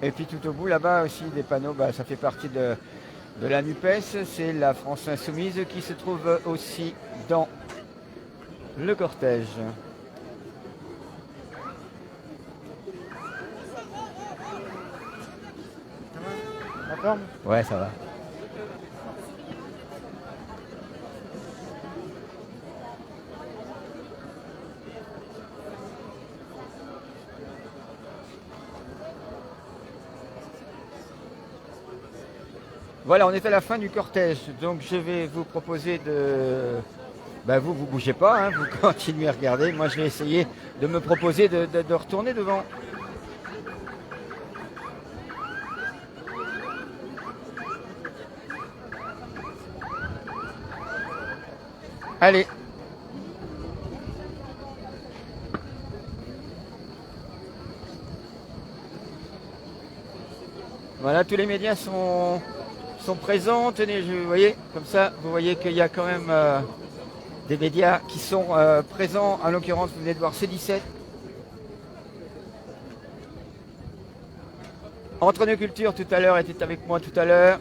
Et puis tout au bout là-bas aussi des panneaux, ça fait partie de la NUPES, c'est la France Insoumise qui se trouve aussi dans le cortège. D'accord. Ouais, ça va. Voilà, on est à la fin du cortège, donc je vais vous proposer de... vous bougez pas, hein, vous continuez à regarder. Moi, je vais essayer de me proposer de retourner devant. Allez. Voilà, tous les médias sont présents. Tenez, vous voyez, comme ça, vous voyez qu'il y a quand même des médias qui sont présents. En l'occurrence, vous venez de voir C17. Entre nos cultures, tout à l'heure, était avec moi tout à l'heure.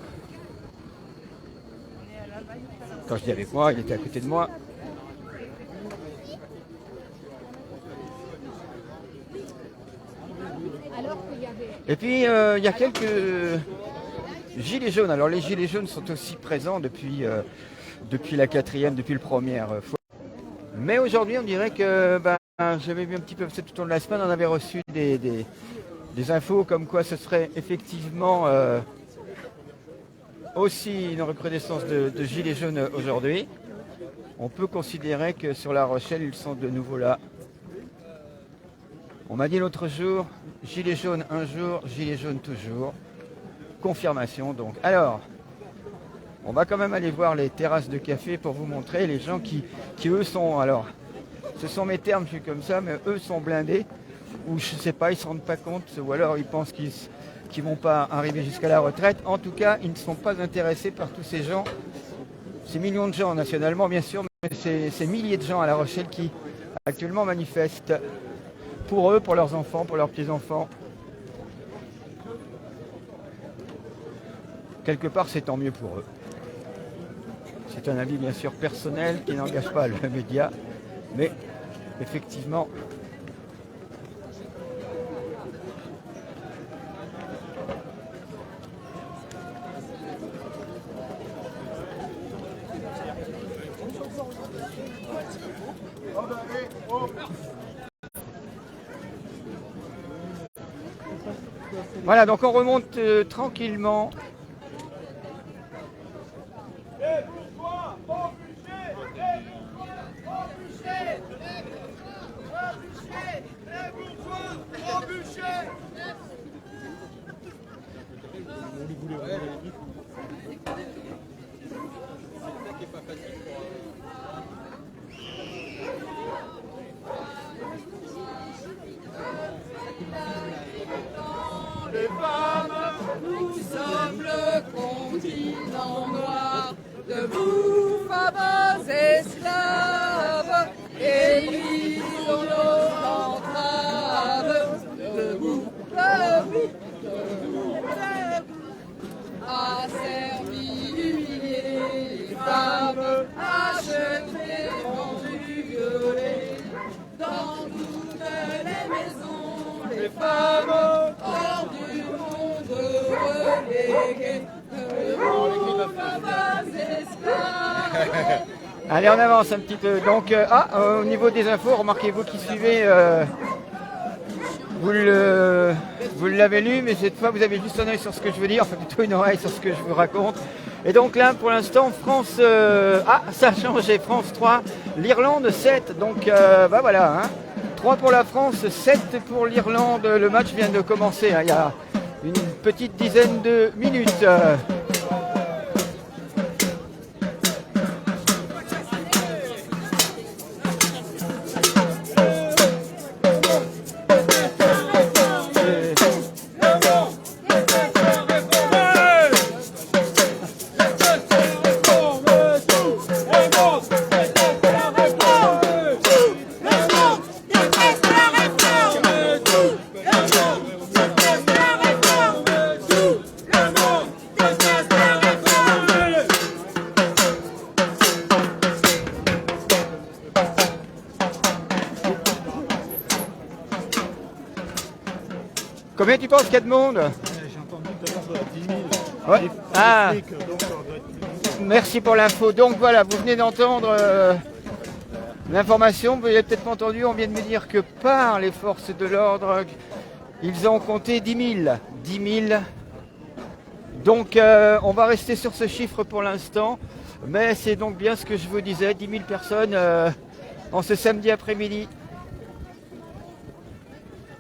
Quand je dis avec moi, il était à côté de moi. Et puis, il y a quelques gilets jaunes. Alors, les gilets jaunes sont aussi présents depuis la quatrième, depuis la première fois. Mais aujourd'hui, on dirait que, j'avais vu un petit peu tout au long de la semaine, on avait reçu des infos comme quoi ce serait effectivement aussi une recrudescence de gilets jaunes aujourd'hui. On peut considérer que sur La Rochelle, ils sont de nouveau là. On m'a dit l'autre jour, gilets jaunes un jour, gilets jaunes toujours. Confirmation donc. Alors, on va quand même aller voir les terrasses de café pour vous montrer les gens qui eux sont, alors, ce sont mes termes, je suis comme ça, mais eux sont blindés, ou je sais pas, ils se rendent pas compte, ou alors ils pensent qu'ils vont pas arriver jusqu'à la retraite. En tout cas, ils ne sont pas intéressés par tous ces gens, ces millions de gens nationalement bien sûr, mais ces milliers de gens à La Rochelle qui actuellement manifestent pour eux, pour leurs enfants, pour leurs petits-enfants. Quelque part, c'est tant mieux pour eux. C'est un avis bien sûr personnel qui n'engage pas le média, mais effectivement, voilà, donc on remonte tranquillement. Les femmes, nous sommes le continent noir, debout, femmes esclaves, et lisons nos entraves, debout, debout, debout, debout. les femmes hors du monde relégué. Allez, on avance un petit peu. Donc, au niveau des infos, remarquez-vous qui suivez, vous l'avez lu, mais cette fois, vous avez juste un œil sur ce que je veux dire, enfin plutôt une oreille sur ce que je vous raconte. Et donc là, pour l'instant, France... ça a changé, France 3, l'Irlande 7. Donc, voilà, hein. 3 pour la France, 7 pour l'Irlande. Le match vient de commencer, hein, il y a une petite dizaine de minutes. Combien tu penses qu'il y a de monde? J'ai entendu tout à l'heure 10 000. Ouais. Ah. Merci pour l'info. Donc voilà, vous venez d'entendre l'information, vous n'avez peut-être pas entendu, on vient de me dire que par les forces de l'ordre, ils ont compté 10 000. 10 000. Donc on va rester sur ce chiffre pour l'instant, mais c'est donc bien ce que je vous disais, 10 000 personnes en ce samedi après-midi.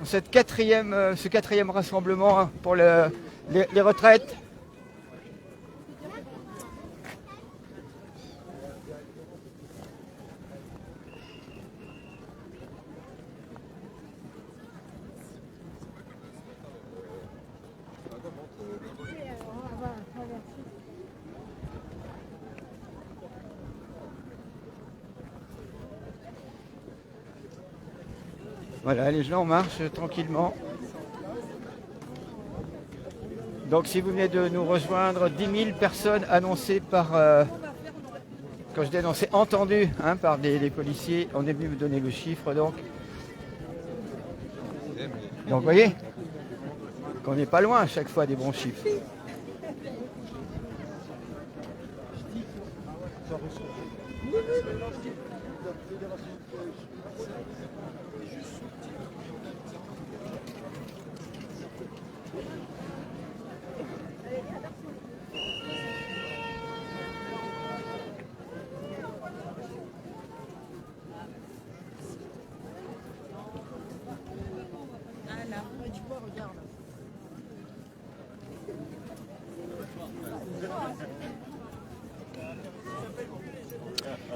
Ce quatrième rassemblement pour les retraites. Voilà, les gens marchent tranquillement. Donc si vous venez de nous rejoindre, 10 000 personnes annoncées par, quand je dis annoncées, entendues par des policiers. On est venu vous donner le chiffre donc. Donc vous voyez qu'on n'est pas loin à chaque fois des bons chiffres.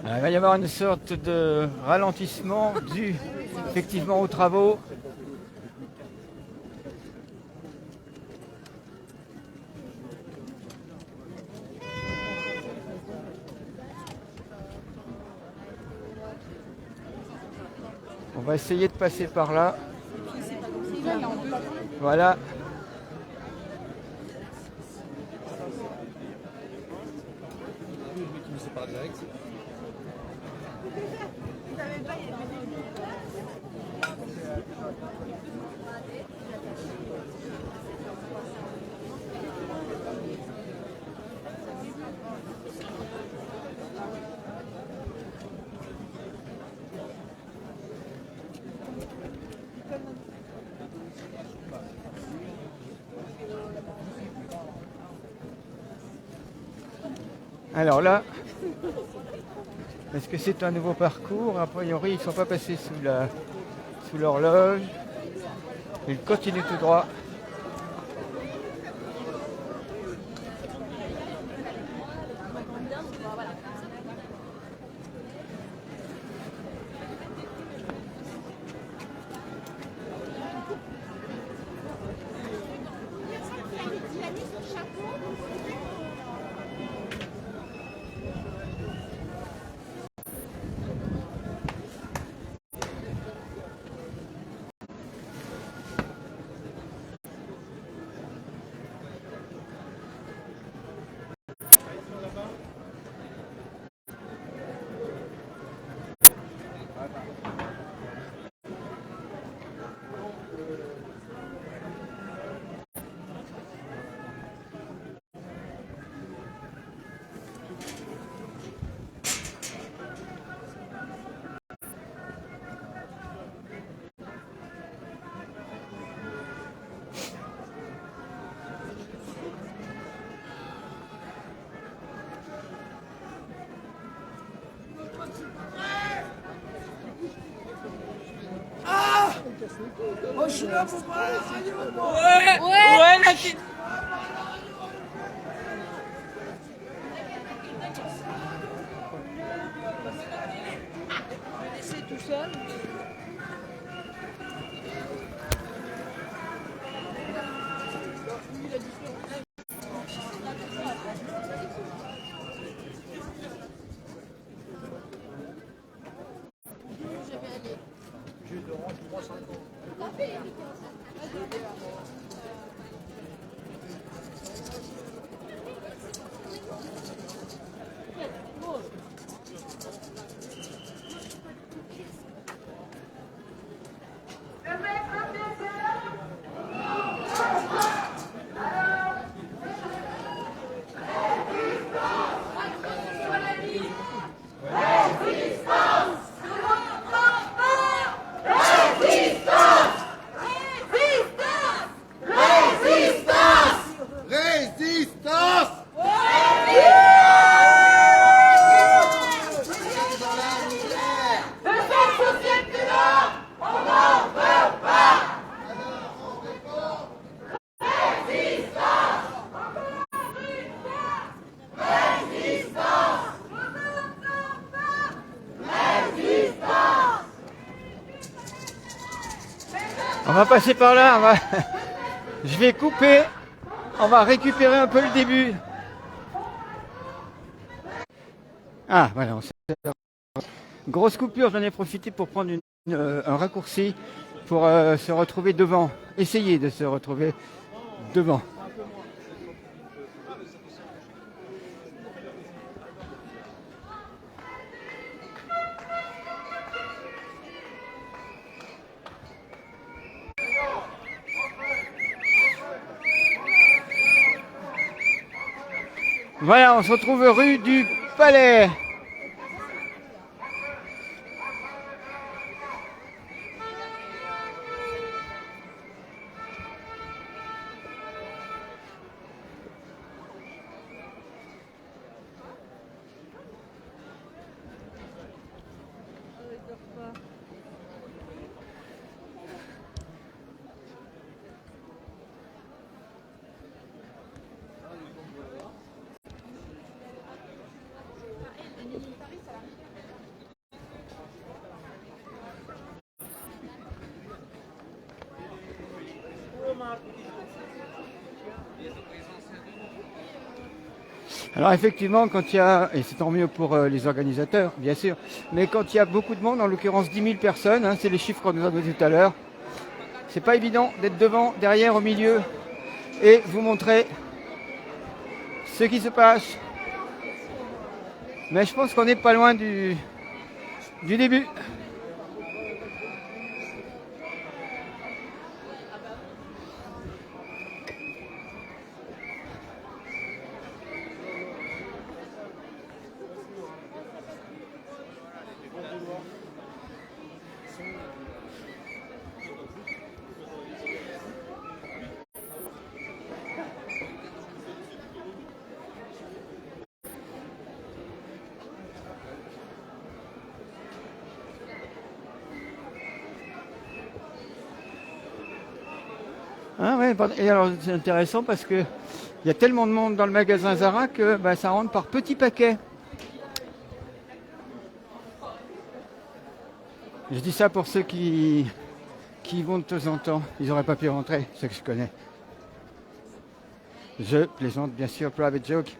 Il va y avoir une sorte de ralentissement dû effectivement aux travaux. On va essayer de passer par là. Voilà. Alors là, est-ce que c'est un nouveau parcours? A priori, ils ne sont pas passés sous l'horloge. Ils continuent tout droit. Ouais, la petite. C'est tout seul. Résistance! On va passer par là, je vais couper, on va récupérer un peu le début. Ah voilà, grosse coupure, j'en ai profité pour prendre un raccourci pour se retrouver devant, essayer de se retrouver devant. Voilà, on se retrouve rue du Palais. Alors effectivement, quand il y a, et c'est tant mieux pour les organisateurs, bien sûr, mais quand il y a beaucoup de monde, en l'occurrence 10 000 personnes, hein, c'est les chiffres qu'on nous a donnés tout à l'heure, c'est pas évident d'être devant, derrière, au milieu, et vous montrer ce qui se passe. Mais je pense qu'on n'est pas loin du début. Ah ouais, et alors c'est intéressant parce que il y a tellement de monde dans le magasin Zara que ça rentre par petits paquets. Je dis ça pour ceux qui vont de temps en temps. Ils n'auraient pas pu rentrer, ceux que je connais. Je plaisante, bien sûr, private joke.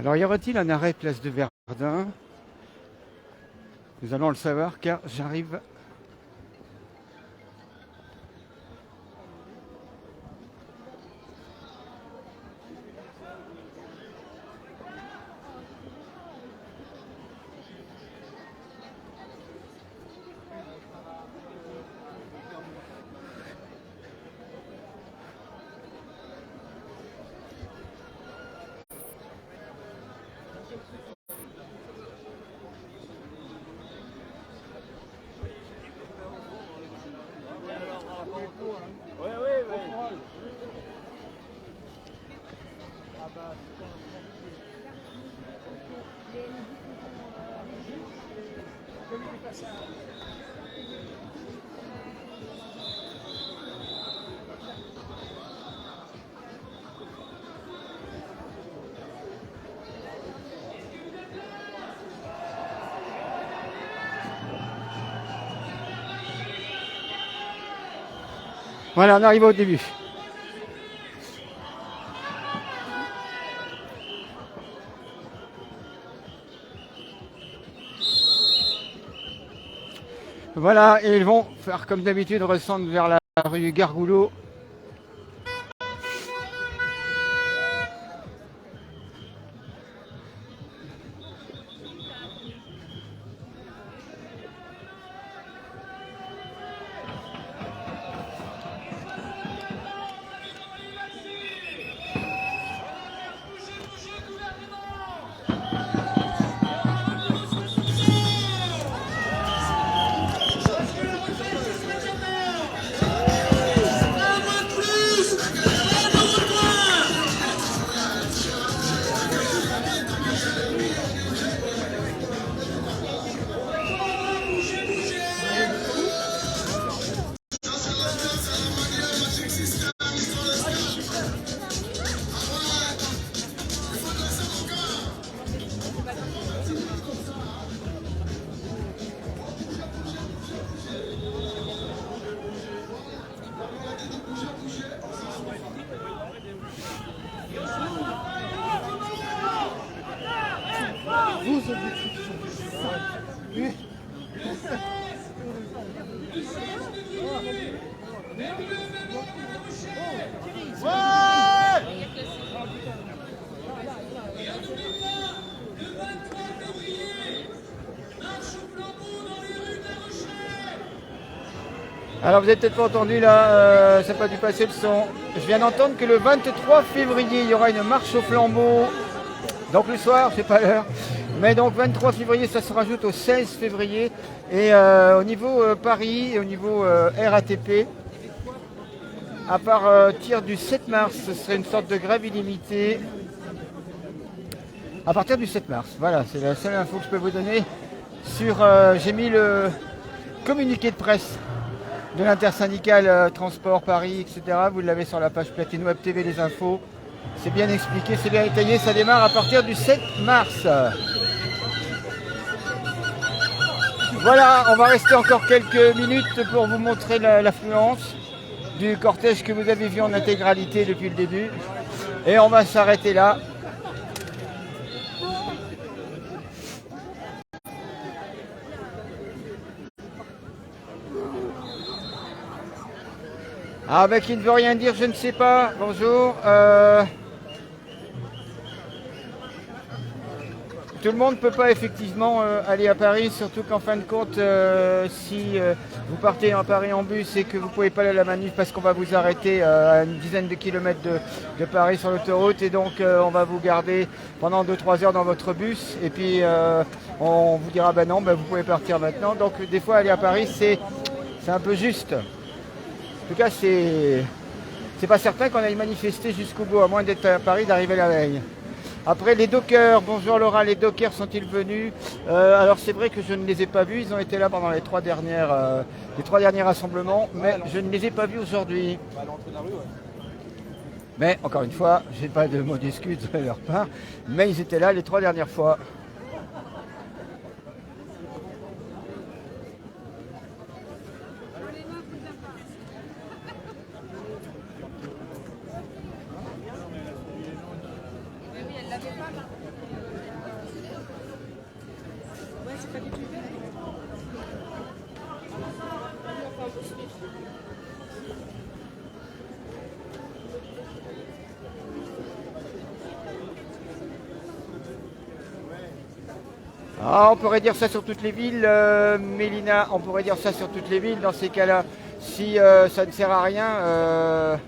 Alors y aura-t-il un arrêt place de Verdun? Nous allons le savoir car j'arrive. Voilà, on arrive au début. Voilà, et ils vont faire comme d'habitude, redescendre vers la rue Gargoulot. Alors vous avez peut-être pas entendu là, ça n'a pas dû passer le son. Je viens d'entendre que le 23 février, il y aura une marche au flambeau. Donc le soir, c'est pas l'heure. Mais donc 23 février, ça se rajoute au 16 février. Et au niveau Paris et au niveau RATP, à part tir du 7 mars, ce serait une sorte de grève illimitée. À partir du 7 mars, voilà, c'est la seule info que je peux vous donner. J'ai mis le communiqué de presse de l'intersyndicale Transport Paris, etc. Vous l'avez sur la page Platine Web TV, les infos. C'est bien expliqué, c'est bien détaillé, ça démarre à partir du 7 mars. Voilà, on va rester encore quelques minutes pour vous montrer l'affluence du cortège que vous avez vu en intégralité depuis le début. Et on va s'arrêter là. Ah bah qui ne veut rien dire, je ne sais pas. Bonjour. Tout le monde ne peut pas effectivement aller à Paris, surtout qu'en fin de compte, si vous partez à Paris en bus et que vous ne pouvez pas aller à la manif parce qu'on va vous arrêter à une dizaine de kilomètres de Paris sur l'autoroute et donc on va vous garder pendant 2-3 heures dans votre bus et puis on vous dira bah non, bah, vous pouvez partir maintenant. Donc des fois aller à Paris c'est un peu juste. En tout cas, c'est pas certain qu'on aille manifester jusqu'au bout, à moins d'être à Paris, d'arriver la veille. Après, les dockers, bonjour Laura, les dockers sont-ils venus? Alors c'est vrai que je ne les ai pas vus, ils ont été là pendant les trois derniers rassemblements, mais je ne les ai pas vus aujourd'hui. Mais encore une fois, je n'ai pas de mots d'excuse de leur part, mais ils étaient là les 3 dernières fois. Ah, on pourrait dire ça sur toutes les villes, Mélina, on pourrait dire ça sur toutes les villes dans ces cas-là. Si ça ne sert à rien,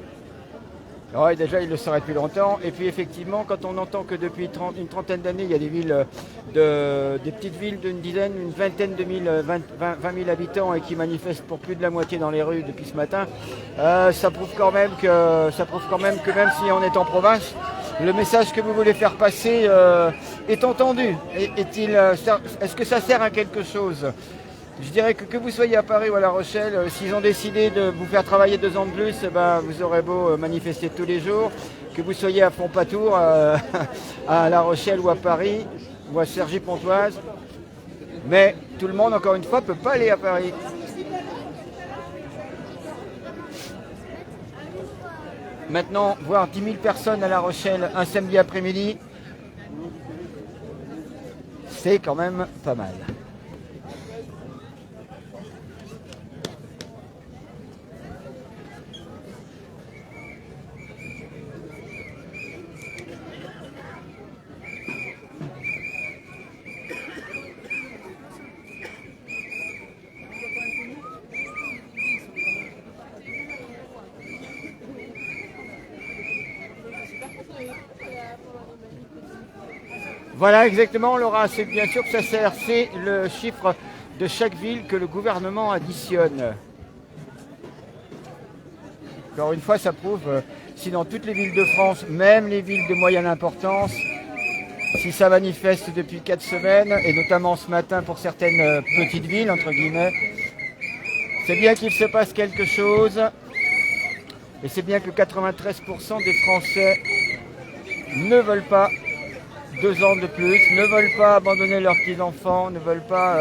ouais, déjà il le saurait depuis longtemps. Et puis effectivement, quand on entend que depuis une trentaine d'années, il y a des villes, des petites villes d'une dizaine, une vingtaine de mille, 20 000 habitants et qui manifestent pour plus de la moitié dans les rues depuis ce matin, ça prouve quand même que même si on est en province, le message que vous voulez faire passer est entendu. Est-ce que ça sert à quelque chose? Je dirais que vous soyez à Paris ou à La Rochelle, s'ils ont décidé de vous faire travailler 2 ans de plus, vous aurez beau manifester tous les jours. Que vous soyez à Fontpatour, à La Rochelle ou à Paris, ou à Cergy-Pontoise. Mais tout le monde, encore une fois, ne peut pas aller à Paris. Maintenant, voir 10 000 personnes à La Rochelle un samedi après-midi, c'est quand même pas mal. Voilà, exactement, Laura, c'est bien sûr que ça sert. C'est le chiffre de chaque ville que le gouvernement additionne. Encore une fois, ça prouve, si dans toutes les villes de France, même les villes de moyenne importance, si ça manifeste depuis 4 semaines, et notamment ce matin pour certaines petites villes, entre guillemets, c'est bien qu'il se passe quelque chose. Et c'est bien que 93% des Français ne veulent pas 2 ans de plus, ne veulent pas abandonner leurs petits-enfants, ne veulent pas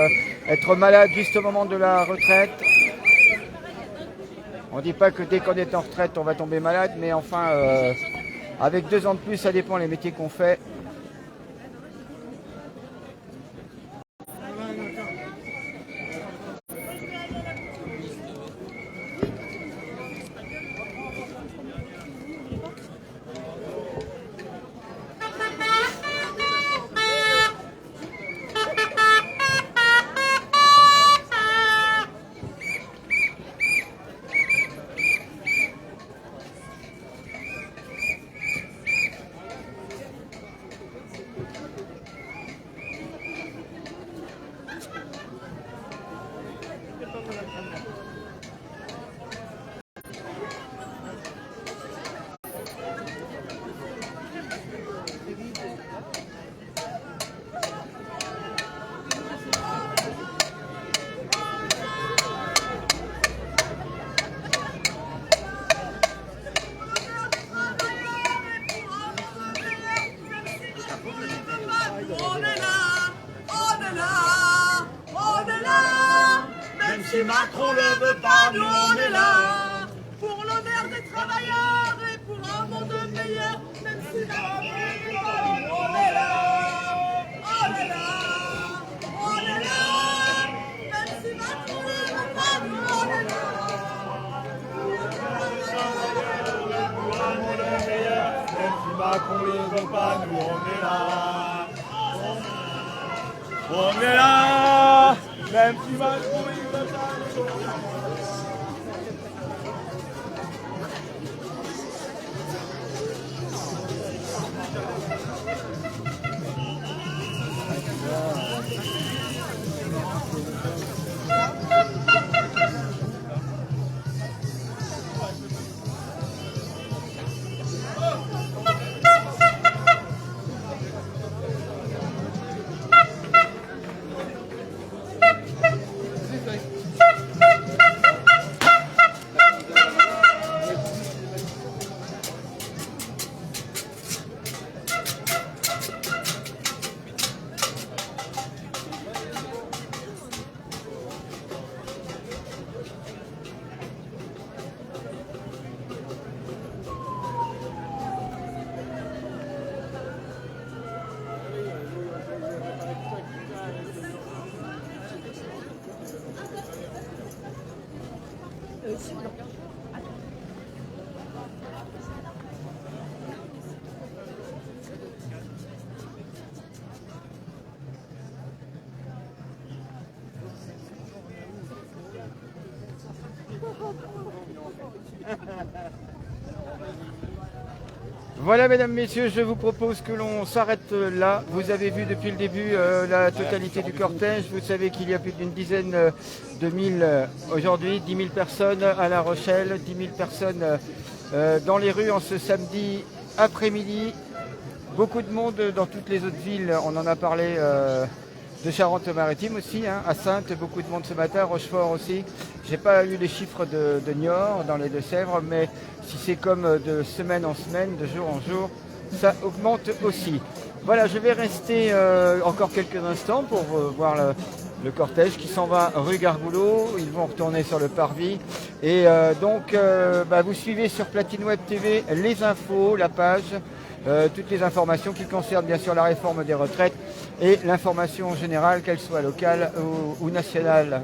être malades juste au moment de la retraite. On ne dit pas que dès qu'on est en retraite, on va tomber malade, mais enfin, avec 2 ans de plus, ça dépend des métiers qu'on fait. Si Macron ne veut pas, nous on est là. Pour l'honneur des travailleurs et pour un monde meilleur. Même si Macron ne veut pas, nous on est là. On est là, on est là. Même si Macron ne veut pas, nous on est là. Pour un monde meilleur. Même si Macron ne veut pas, nous on est là. On est là. Même si Macron ne veut pas. Voilà, mesdames, messieurs, je vous propose que l'on s'arrête là. Vous avez vu depuis le début la totalité du cortège. Vous savez qu'il y a plus d'une dizaine de mille aujourd'hui, 10 000 personnes à La Rochelle, 10 000 personnes dans les rues en ce samedi après-midi. Beaucoup de monde dans toutes les autres villes, on en a parlé de Charente-Maritime aussi, hein, à Saintes, beaucoup de monde ce matin, Rochefort aussi. J'ai pas eu les chiffres de Niort dans les Deux-Sèvres, mais si c'est comme de semaine en semaine, de jour en jour, ça augmente aussi. Voilà, je vais rester encore quelques instants pour voir le cortège qui s'en va rue Gargoulot. Ils vont retourner sur le parvis. Et donc, vous suivez sur Platine Web TV les infos, la page, toutes les informations qui concernent bien sûr la réforme des retraites et l'information générale, qu'elle soit locale ou nationale.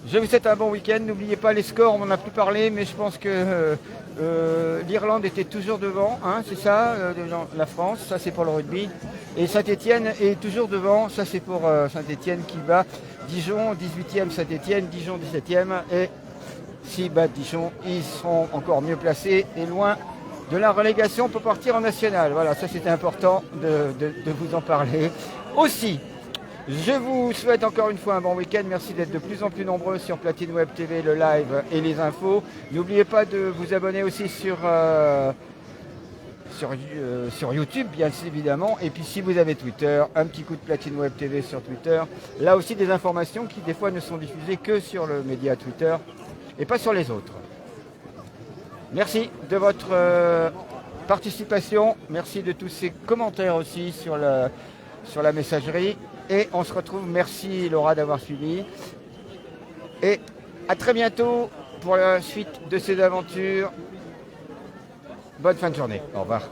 Je vous souhaite un bon week-end. N'oubliez pas les scores, on n'en a plus parlé, mais je pense que l'Irlande était toujours devant, hein, c'est ça, la France, ça c'est pour le rugby. Et Saint-Étienne est toujours devant, ça c'est pour Saint-Étienne qui bat Dijon, 18e Saint-Étienne, Dijon 17e. Et s'ils battent Dijon, ils seront encore mieux placés et loin de la relégation pour partir en national. Voilà, ça c'était important de vous en parler aussi. Je vous souhaite encore une fois un bon week-end. Merci d'être de plus en plus nombreux sur Platine Web TV, le live et les infos. N'oubliez pas de vous abonner aussi sur YouTube, bien évidemment. Et puis si vous avez Twitter, un petit coup de Platine Web TV sur Twitter. Là aussi des informations qui des fois ne sont diffusées que sur le média Twitter et pas sur les autres. Merci de votre participation. Merci de tous ces commentaires aussi sur la messagerie. Et on se retrouve. Merci Laura d'avoir suivi. Et à très bientôt pour la suite de ces aventures. Bonne fin de journée. Au revoir.